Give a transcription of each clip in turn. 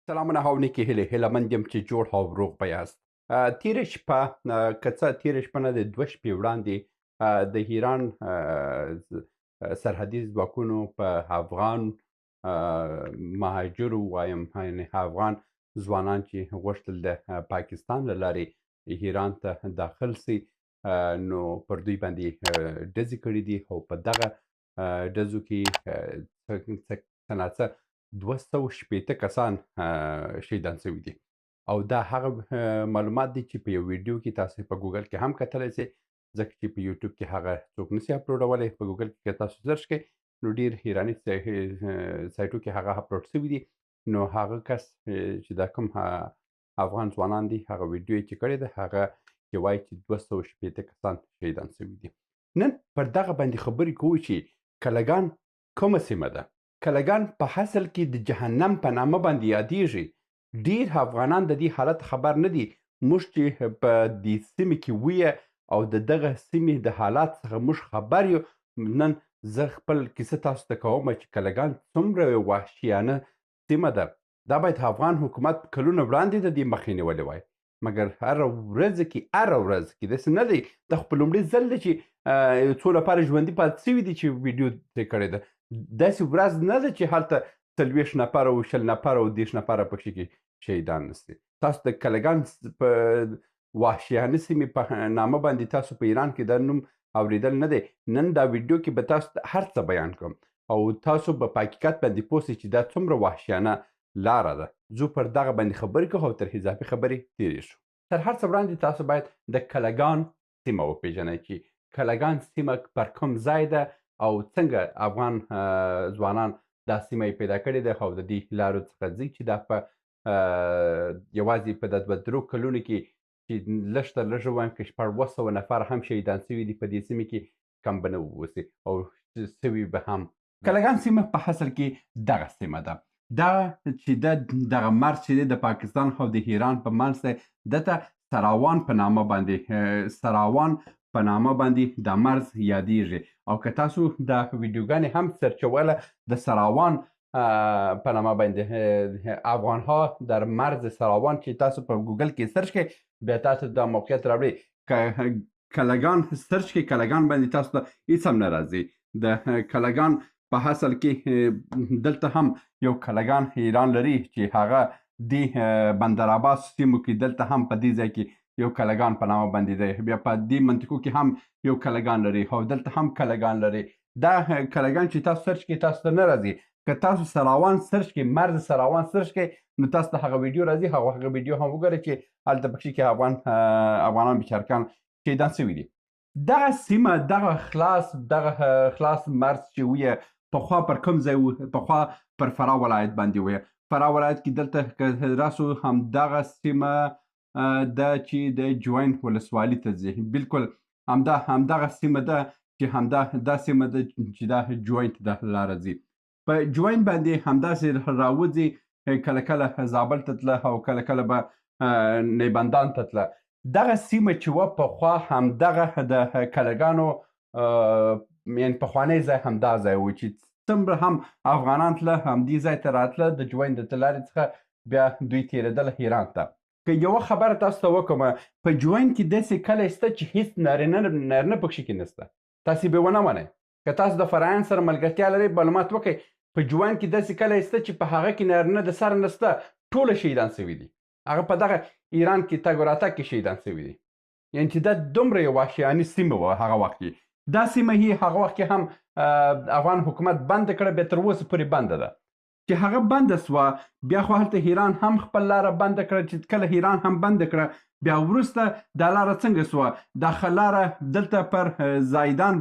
سلامونه او نیکې هیله مند یم چې جوړ او روغ به یاست. تېره شپه که څه تېره شپه نه د 2 شپې وړاندې د ایران سرحدي ځواکونو په افغان مهاجرو وایم یعنې افغان ځوانان چې غوښتل د پاکستان له لارې ایران ته داخل سي نو پر دوی باندې ډزې کړي دي او په دغه ډزو کې څه ناڅه 260 کسان شهیدان شوي دي او دا هغه معلومات دي چې په یو ویډیو کې تاسو په ګوګل کې هم کتلی سئ ځکه چې په یوټیوب کې هغه څوک نسي اپلوډولی. په ګوګل کې که تاسو سرچ کئ نو ډېر ایراني سایټو کې هغه اپلوډ سوي دي. نو هغه کس چې دا کوم افغان ځوانان دي هغه ویډیو یې چې کړې ده هغه کې وایي چې 260 کسان شهیدان شوي دي. نن پر دغه باندې خبرې کوو چې کلګان کومه سیمه ده. کلګان په اصل کې د جهنم په نامه باندې یادېږي. ډېر افغانان د دې حالت خبر نه دي. موږ چې په دې سیمې کې ویه او د دغه سیمې د حالات څخه موږ خبر یو. نن زه خپل کیسه تاسو ته کوم چې کلګان څومره وحشیانه سیمه ده. دا باید افغان حکومت کلونه وړاندې د دې مخې نیولې وای. مګر هره ورځ کې داسې نه دی. دا خو په لومړي ځل دی چې څو لپاره ژوندي پاتې سوي دي چې ویډیو ترې کړې ده. داسې ورځ نه ده چې هلته 40 نفره او 20 نفره او 30 نفره پکښې کې شهیدان نسي. تاسو د کلګان په وحشیانه سیمې په نامه باندې تاسو په ایران کې دا نوم اورېدل نه دی. نن دا ویډیو کې به تاسو ته هر څه بیان کوم او تاسو به په حقیقت باندې پوه سئ چې دا څومره وحشیانه لاره ده. زه پر دغه باندې خبرې کوم او تر اضافي خبرې تېرې شو. تر هر څه وړاندې تاسو باید د کلګان سیمه وپېژنئ چې کلګان سیمه پر کوم ځای ده او څنګه افغان ځوانان دا سیمه یې پیدا کړې ده او د دې لارو څخه ځي چې دا په یوازې په د 2-3 کلونو کې چې لږ تر لږه ووایم که 600 نفر هم شهیدان سوي دي په دې سیمې کې کم به نه واوسي او سوي به هم. کلګان سیمه په اصل کې دغه سیمه ده. دا چې دغه مرز چې دی د پاکستان او د ایران په منځ دی دته سراوان په نامه باندې دا مرز یادېږي. او که تاسو دا ویډیوګانې هم سرچوله د سراوان په نامه باندې افغانها در مرز سراوان چې تاسو په ګوګل کې سرچ کړئ بیا تاسو دا موقعیت راوړي. کلګان سرچ کړئ کلګان باندې تاسو ته هېڅ هم نه راځي. د کلګان په اصل کې دلته هم یو کلګان ایران لري چې هغه د بندر عباس سیمو کې دلته هم په دې ځای کې یو کلګان په نامه باندې دی. بیا په دې منطقو کې هم یو کلګان لري او دلته هم کلګان لري. دا کلګان چې تاسو سرچ کړئ تاسو ته نه راځي. که تاسو سراوان سرچ کړئ مرز سراوان سرچ کړئ نو تاسو ته هغه ویډیو راځي. هغه ویډیو هم وګورئ چې هلته پکښې کې افغانان بیچارکان شهیدان سوي دي. دغه سیمه دغه خلاص مرز چې ویه پخوا پر کوم ځای و؟ پخوا پر فراه ولایت باندې ویه. فراه ولایت کې دلته که راسو همدغه سیمه ده چې د جوین ولسوالي ته ځي. بلکل همدغه سیمه ده چې دا سیمه ده چې دا جوین ته د لاره ځي. په جوین باندې همداسې راوځي کله کله زابل ته تله او کله کله به نیبندان ته تله. دغه سیمه چې وه پخوا همدغه د کلګانو یعنې پخوانی ځای همدا ځای و چې څومره هم افغانان تله همدې ځای ته راتله د جوین د لارې څخه بیا دوی تېرېدل ایران ته. که یوه خبره تاسو ته وکړم په جوین کې داسې کلی شته چې هېڅ نارینه پکښې کې نشته. تاسې به ونه منئ. که تاسو د فرایان سره ملګرتیا لرئ معلومات وکئ په جوین کې داسې کلی شته چې په هغه کې نارینه د سره نشته. ټوله شهیدان سوي دي. هغه په دغه ایران کې تګ و راتګ کې شهیدان سوي دي. یعنې چې دا دومره یو وحشیاني سیمه وه هغه وخت کې. دا سیمه یې هغه وخت کې هم افغان حکومت بنده کړه بیا تر اوسه پورې بنده ده. چې هغه بنده سوه بیا خو هلته ایران هم خپل لاره بنده کړه. چې کله ایران هم بنده کړه بیا وروسته دا لاره څنګه سوه؟ دا لاره دلته پر زایدان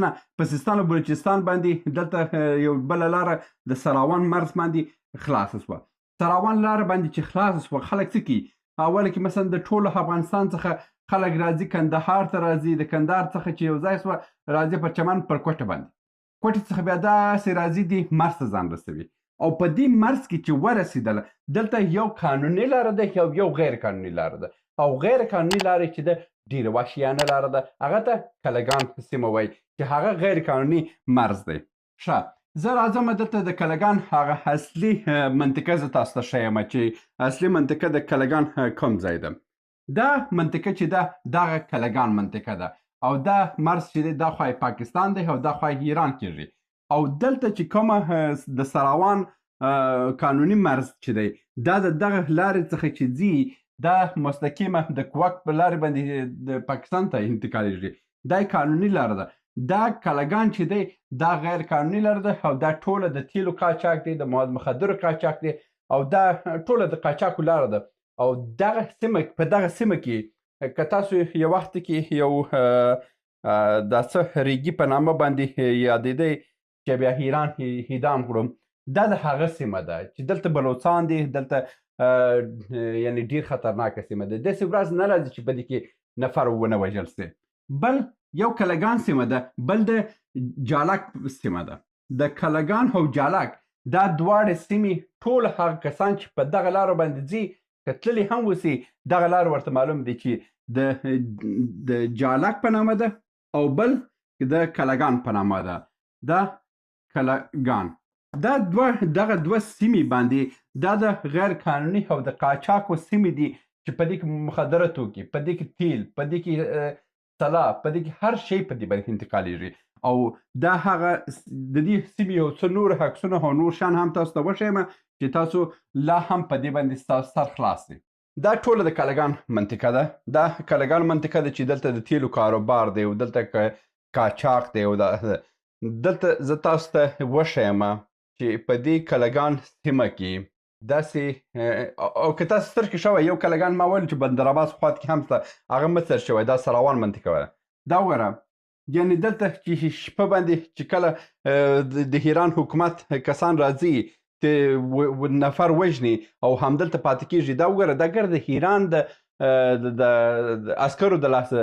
نه په سیستان او بلوچستان باندې دلته یو بله لاره د سراوان مرز باندې خلاصه سوه. سراوان لاره باندې چې خلاصه سوه خلک څه کوي؟ اوله کې مثلا د ټولو افغانستان څخه خلک راځي کندهار ته راځي. د کندهار څخه چې یو ځای سوه راځي پر چمن پر کوټه باندې. کوټې څخه بیا داسې راځي دې مرز ته ځان رسوي. او په دې مرز کې چې ورسېدله دلته یو قانوني لاره ده یو غیر قانوني لاره ده. او غیر قانوني لارې چې ده ډېره وحشیانه لاره ده. هغه ته کلګان سیمه وایي چې هغه غیر قانوني مرز دی. ښه زه راځم دلته د کلګان هغه اصلي منطقه زه تاسو ته ښیم چې اصلي منطقه د کلګان کوم ځای ده. دا منطقه چې ده دغه کلګان منطقه ده او دا مرز چې دی دا خوا پاکستان دی او دا خوا ایران کېږي. او دلته چې کومه د سراوان قانوني مرز چې دی دا د دغه لارې څخه چې ځي دا مستقیمه د کوک په لارې باندې د پاکستان ته انتقالیږي. دا قانوني لاره ده. دا کلګان چې دی دا غیر قانوني لاره ده او دا ټوله د تیلو قاچاق دی، د مواد مخدرو قاچاق دی او دا ټوله د قاچاقو لاره ده. او دغه سیمه په دغه سیمه کې که تاسو یو وخت کې یو دا څه ریګي په نامه باندې یادېدی چې بیا ایران هیدام کړم، دا د هغه سیمه ده چې دلته بلوڅان دي، دلته یعنې ډېر خطرناکه سیمه ده. داسې ورځ نه راځي چې په دې کې نفر ونه وژل سي. بل یو کلګان سیمه ده، بل د جالک سیمه ده. د کلګان او جالک دا دواړه سیمې ټول هغه کسان چې په دغه لارو باندې ځي که تللي هم وسي دغه لار ورته معلوم دی چې د جالک په نامه ده او بل د کلګان په نامه ده. دا کلګان دا دغه دوه سیمې باندې دا د غیر قانوني او د قاچاقو سیمې دي چې په دې کې مخدره توکي، په دې کې تیل، په دې کې طلا، په دې کې هر شی په دې باندې انتقالیږي. او دا هغه د دې سیمې یو څه نور عکسونه او نور شیان هم تاسو ته وښیم چې تاسو لا هم په دې باندې ستاسو سر خلاص دی. دا ټوله د کلګان منطقه ده. دا کلګان منطقه ده چې دلته د تیلو کاروبار دی او دلته قاچاق دی او دلته زه تاسو ته وښیم چې په دې کلګان سیمه کې داسې او که تاسو ستر کې شوی یو کلګان ما ویل چې بندرعباس خوا کې هم شته، هغه مه څر شوی، دا سراوان منطقه وه. دا وګوره یعنې دلته چې شپه باندې چې کله د ایران حکومت کسان راځي نفر وژني او همدلته پاتې کېږي. دا وګوره دا ګرد ایران د عسکرو د لاسه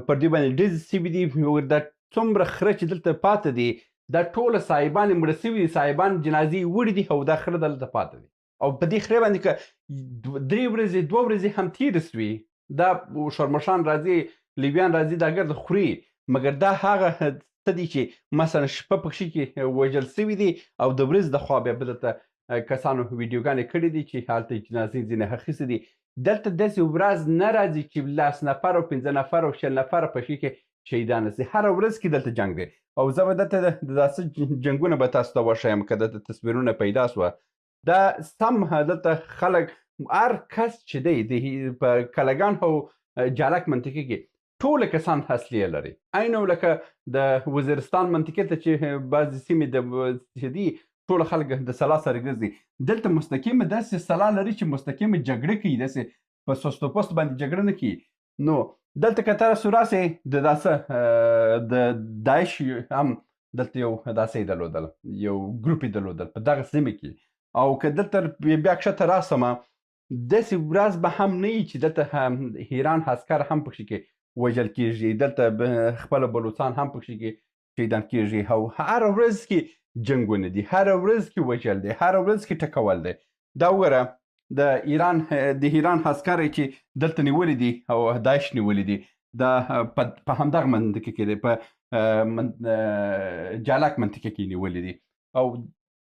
پر دې باندې ډزې سوي دي. دا څومره خره چې دلته پاتې دي دا ټوله صاحبان یې مړه سوي دي، صاحبان جنازې یې وړي دي او دا خره دلته پاتې دي. او په دې خرې باندې که 3 ورځې 2 ورځې هم تېرې سوي دا شورمشان راځي، لیبیان راځي دا ګرد خوري. مګر دا هغه څه دي چې مثلا شپه پکښې کې وژل سوي دي او د ورځې د خوا بیا دلته کسانو ویډیوګانې کړي دي چې هلته جنازې ځینې اخیستې دي. دلته داسې ورځ نه راځي چې 10 نفر او 15 نفر او 20 نفره پکښې کې شهیدانه سي. هره ورځ کې دلته جنګ دی. او زه به دلته داسې جنګونه به تاسو ته وښیم که دلته تصویرونه پیدا سوه. دا سم دلته خلک هر کس چې دی په کلګان او جالک منطقې کې ټوله کسان اصلیه لري. عین لکه د وزیرستان منطقې ته چې بعضې سیمې چې دي ټوله خلک د سلا سره ګرځي. دلته مستقیمه داسې سلا لري چې مستقیمه جګړه کوي، داسې په سست و پست باندې جګړه نه کوي. نو دلته که تاسو راسئ د داسې د داعش هم دلته یو داسې درلودل، یو ګروپ یې درلودل په دغه سیمه کې. او که دلته بیا کښته راسمه داسې ورځ به هم نه وي چې دلته ایران عسکر هم پکښې کې وژل کېږي، دلته خپله بلوڅان هم پکښې کې شهیدان کېږي. او هره ورځ کې جنګونه دي، هره ورځ کې وژل دی، هره ورځ کې ټکول دی. دا وګوره د ایران عسکر چې دلته نیولي دي او داعش نیولي دي دا په همدغه منطقه کې دی، په جالک منطقه کې نیولي دي. او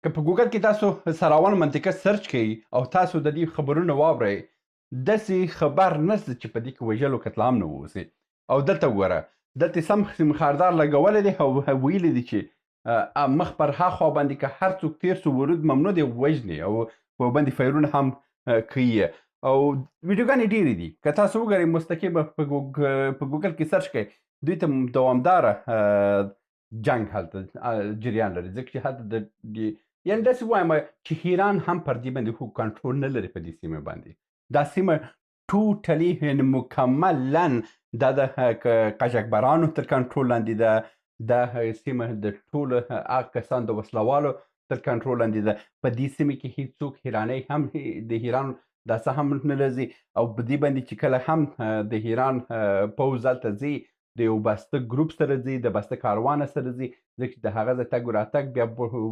که په ګوګل کې تاسو سراوان منطقه سرچ کوئ او تاسو د دې خبرونه واورئ داسې خبر نشته چې په دې کې وژل او قتل عام نه واوسي. او دلته وګوره دلته سم خاردار لګولی دی او ویلي دي چې مخ پر هاخوا باندې که هر څوک تېر سو ورود ممنوع دی وژني او په باندې فایرونه هم کوي. او ویډیوګانې ډېرې دي که تاسو وګورئ مستقیم په ګوګل کې سرچ کوئ دوی ته دوامداره جنګ هلته جریان لري، ځکه چې هلته یعنې داسې ووایم چې ایران هم پر دې باندې کنټرول نه لري په دې سیمه باندې. دا سیمه ټوټلي مکملا دا د قاچاقبرانو تر کنټرول لاندې ده. دا سیمه د ټولو هغه کسانو د وسلوالو تر کنټرول لاندې ده. په دې سیمه کې هېڅوک ایرانی هم د ایران دا څه هم نه لري. او په دې باندې چې کله هم د ایران پوځ هلته ځي د یو بسته ګروپ سره ځي، د بسته کاروانه سره ځي، ځکه چې د هغه ځای تګ راتګ بیا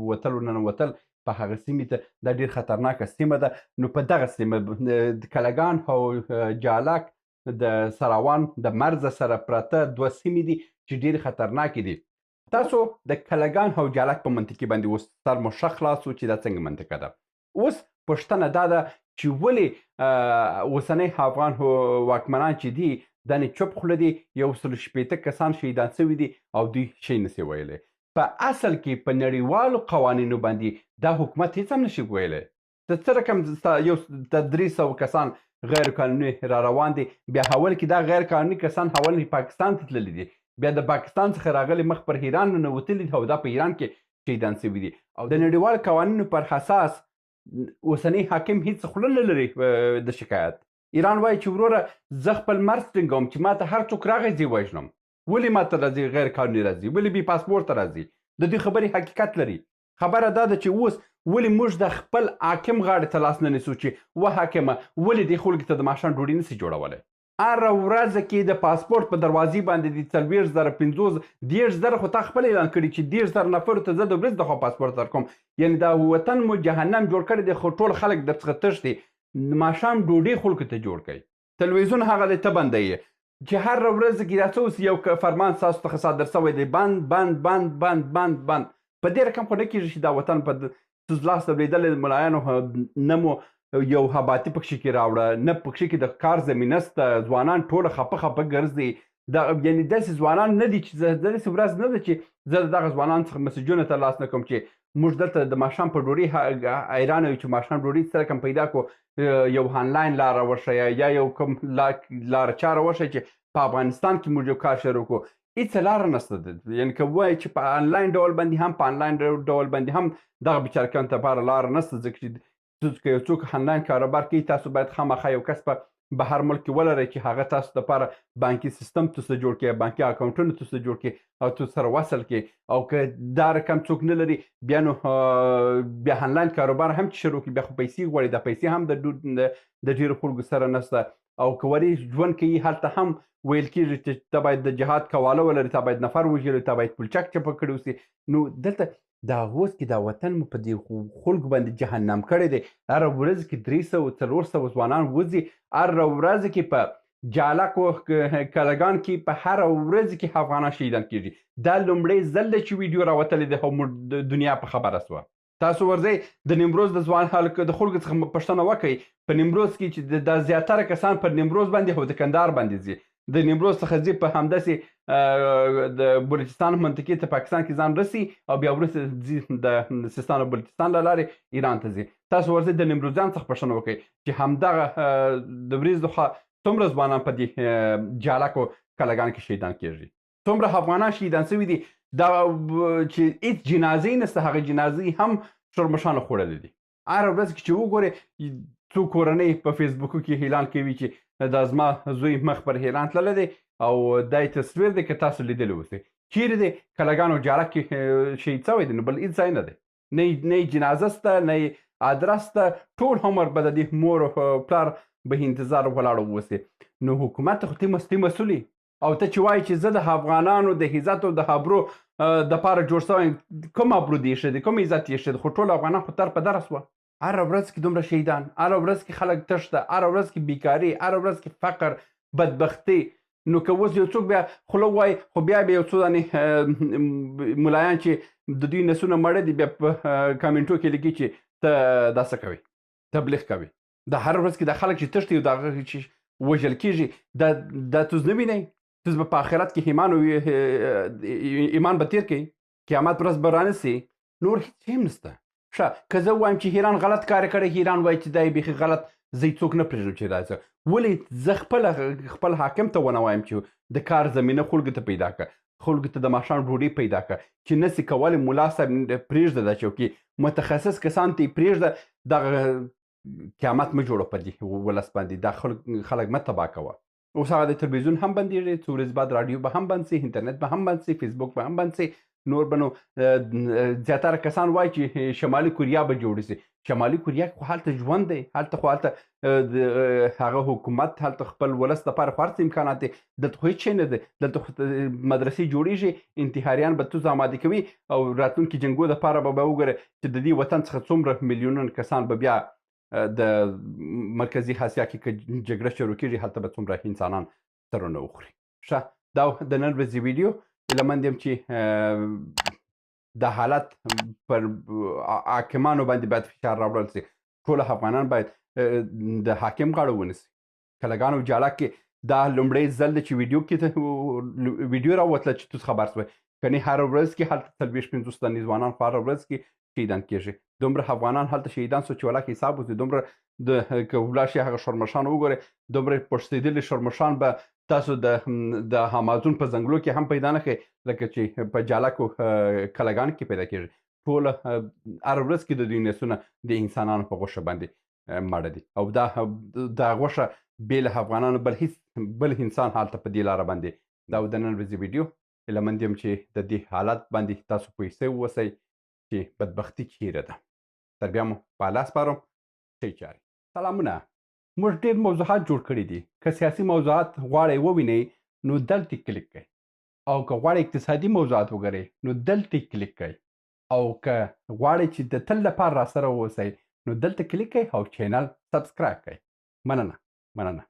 وتل و ننوتل په هغه سیمې ته دا ډېر خطرناکه سیمه ده. نو په دغه سیمه د کلګان او جالک د سراوان د مرزه سره پرته دوه سیمې دي چې ډېرې خطرناکې دي. تاسو د کلګان او جالک په منطقې باندې اوس سر مشخص شو چې دا څنګه منطقه ده. اوس پوښتنه دا ده چې ولې اوسنی افغان واکمنان چې دي دا نه چوپ خوله دي، 160 کسان شهیدان شوي دي او دوی شی نشي ویلی. په اصل کې په نړیوالو قوانینو باندې دا حکومت هیڅ هم نشي ویلی. د څه رقم یو د 300 کسان غیر قانوني را روان دي، بیا حول کې دا غیر قانوني کسان حول پاکستان ته تللي دي، بیا د پاکستان څخه راغلي مخ پر ایران ننوتلي دي او دا په ایران کې شهیدان شوي دي. او د نړیوال قوانینو پر اساس اوسنی حاکم هیڅ خوله نه لري د شکایت. ایران وایي چې وروره زه خپل مرز ټینګوم چې ما ته هر څوک راغی زه وژنم. ولې ما ته راځي غیر قانوني راځي؟ ولې بې پاسپورته راځي؟ د دې خبرې حقیقت لري. خبره دا ده چې اوس ولې موږ د خپل حاکم غاړې ته لاس نه نیسو چې و حاکمه ولې دې خلکو ته د ماښام ډوډۍ نسي جوړولی؟ هره ورځ کې د پاسپورت په دروازې باندې د 40,000 50,000 خو تا خپل اعلان کړي چې 10,000 نفرو ته زه د ورځې دخوا پاسپورت درکوم. یعنې دا وطن مو جهنم جوړ کړی دی، خو ټول خلک درڅخه تښتي. ماښام ډوډۍ خلکو ته جوړ کړئ. تلویزیون هغه دی ته بندوي چې هر ورځ کې دا څه یو فرمان ستاسو څخه صادر شوی دی، بند بند بند بند بند بند. په دې رقم خو نه کېږي چې دا وطن په لاس لوېدلې ملایانو نه مو یو حباتي پکښې کې راوړه، نه پکښې کې د کار زمینه شته. ځوانان ټوله خپه خپه ګرځي. دا یعنې داسې ځوانان نه دي چې داسې ورځ نه ده چې زه د دغه ځوانانو څخه مسیجونه ترلاسه نه کړم چې موږ دلته د ماښام په ډوډۍ حیرانه یو چې ماښام ډوډۍ څه رقم پیدا کړو. یو آنلاین لاره وښیه یا یو کوم لاره چاره وښیه چې په افغانستان کې موږ یو کار شروع کړو. هېڅ لاره نشته. یعنې که ووایي چې په آنلاین ډول باندې هم په آنلاین ډول باندې هم دغه بیچارهګانو لپاره لاره نشته، ځکه چې که یو څوک آنلاین کاروبار کوي تاسو باید خامخا یو کس په بهر ملک کې ولرئ چې هغه تاسو لپاره بانکي سیستم تاسو جوړ کړي، بانکي اکاونټونه تاسو جوړ کړي او تاسو سره وصل کړي. او که دا رقم څوک نه لري بیا نو بیا آنلاین کاروبار هم چې شروع کړي بیا خو پیسې غواړي. دا پیسې هم د ډېرو خلکو سره نشته. او که ورې ژوند کوي هلته هم ویل کېږي چې ته باید د جهاد قواله ولري، تا باید نفر وژلي، تا باید پلچک چپه کړی اوسي. نو دلته دا اوس کې دا وطن مو په دې خلکو باندې جهنم کړی دی. هره ورځ کې 300 400 ځوانان وځي. هره ورځ کې په جالک او کلګان کې په هره ورځ کې افغانان شهیدان کېږي. دا لومړی ځل دی چې ویډیو راوتلی دی او د دنیا په خبره سوه. تاسو ورځئ د نیمروز د ځوان د خلکو څخه پوښتنه وکړئ په نیمروز کې چې د زیاتره کسان پر نیمروز باندې او د کندهار باندې ځي. د نیمروز څخه ځي په همداسې د بلوچستان منطقې ته پاکستان کې ځان رسي او بیا وروسته ځي د سیستان او بلوچستان له لارې ایران ته ځي. تاسو ورځئ د نیمروزیان څخه پوښتنه وکړئ چې همدغه د وریځ لخوا څومره ځوانان په دې جالک او کلګان کې شهیدان کېږي، څومره افغانان شهیدان شوي دي. دا چې هېڅ جنازې نشته، هغه جنازې هم شرمشانو خوړلې دي. هره ورځ کې چې وګورئ څو کورنۍ په فیسبوکو کې اعلان کوي چې دا زما زوی مخ پر ایران تللی دی او دا یې تصویر دی که تاسو لیدلی اوسئ. چیرې دی؟ کلګان او جالک کې شهید شوی دی، نو بل هېڅ ځای نه دی. نه یې جنازه شته، نه یې ادرس شته. ټول عمر به د دې مور او پلار به انتظار ولاړ اوسي. نو حکومت خو ته مسؤل او ته چې وایي چې زه د افغانانو د عزت او د ابرو دپاره جوړ شوی، کوم ابرو دې ایښی دی، کوم عزت یې ایښی دی؟ خو ټول افغانان خو در په دره سوه. هره ورځ کې دومره شهیدان، هره ورځ کې خلک تښته، هره ورځ کې بیکاري، هره ورځ کې فقر، بدبختي. نو که اوس یو څوک بیا خوله ووایي، خو بیا یو څو دانې ملایان چې د دوی نسونه مړه دي بیا په کامنټو کې لیکي چې ته دا څه کوې، تبلیغ کوې. دا هره ورځ کې دا خلک چې تښتي او د هغه چې وژل کېږي، دا تاسو نه وینئ؟ تاسو به په آخرت کې ایمان به تیر کوئ، قیامت ورځ به رانیسي، نور هېڅ هم نشته. ښه که زه ووایم چې ایران غلط کار کړی، ایران وایي چې دا یې بیخي غلط، زه څوک نه پرېږدم چې راځه. ولې زه خپل حاکم ته ونه وایم چې د کار زمینه خلکو ته پیدا کړه، خلکو ته د ماښام ډوډۍ پیدا کړه، چې نسي کولی ملا صاحب پرېږده دا چوکۍ، متخصص کسان ته یې پرېږده. دغه قیامت مه جوړه په دې ولس باندې، دا خلک مه تباه کوه. اوس هغه د تلویزیون هم بندېږي، څو ورځې بعد راډیو به هم بند سي، انټرنېټ به هم بند سي، فیسبوک به هم بند سي. نور به نو زیاتره کسان وایي چې شمالي کوریا به جوړه سي. شمالي کوریا خو هلته ژوند دی، هلته هغه حکومت هلته خپل ولس دپاره خو هر څه امکانات دی. دلته خو هېڅ شی نه دی. دلته خو مدرسې جوړېږي، انتحاریان به توس آماده کوي او راتلونکي جنګو دپاره به وګوره چې د دې وطن څخه څومره میلیونونه کسان به بیا د مرکزي اسیا کې که جګړه شروع کېږي، هلته به څومره انسانان سرونه وخوري. ښه، دا د نن ورځې ویډیو هیله مند یم چې د حالت پر حاکمانو باندې باید فشار راوړل سي. ټول افغانان باید د حاکم غاړه ونیسي. کلګانو جاله کې دا لومړی ځل دی چې ویډیو راوتله چې تاسو خبر سوئ. کني هر ورځ کې هلته 40-50 تنې ځوانان په هره ورځ کې شهیدان کېږي. دومره افغانان هلته شهیدان سو چې ولاکه حساب وکړي. دومره که ولاړ شي هغه شورمشان وګورئ، دومره پړسېدلي شورمشان به تاسو د امازون په ځنګلو کې هم پیدا نه کړئ لکه چې په جالکو کلګان کې پیدا کېږي. ټول هر ورځ کې د دوی نسونه د انسانانو په غوښه باندې مړه دي او دا غوښه بې له افغانانو بل انسان هلته په دې لاره باندې دا د نن ورځې ویډیو. هیله مند یم چې د دې حالت باندې تاسو پوه سوي اوسئ چې بدبختي چیرې ده. تر بیا مو په الله سپارم. ښې چارې. سلامونه. موږ ډېر موضوعات جوړ کړي دي. که سیاسي موضوعات غواړئ ووینئ نو دلته کلیک کړئ، او که غواړئ اقتصادي موضوعات وګورئ نو دلته کلیک کړئ، او که غواړئ چې د تل لپاره راسره واوسئ نو دلته کلیک کړئ او چینل سبسکرایب کړئ. مننه.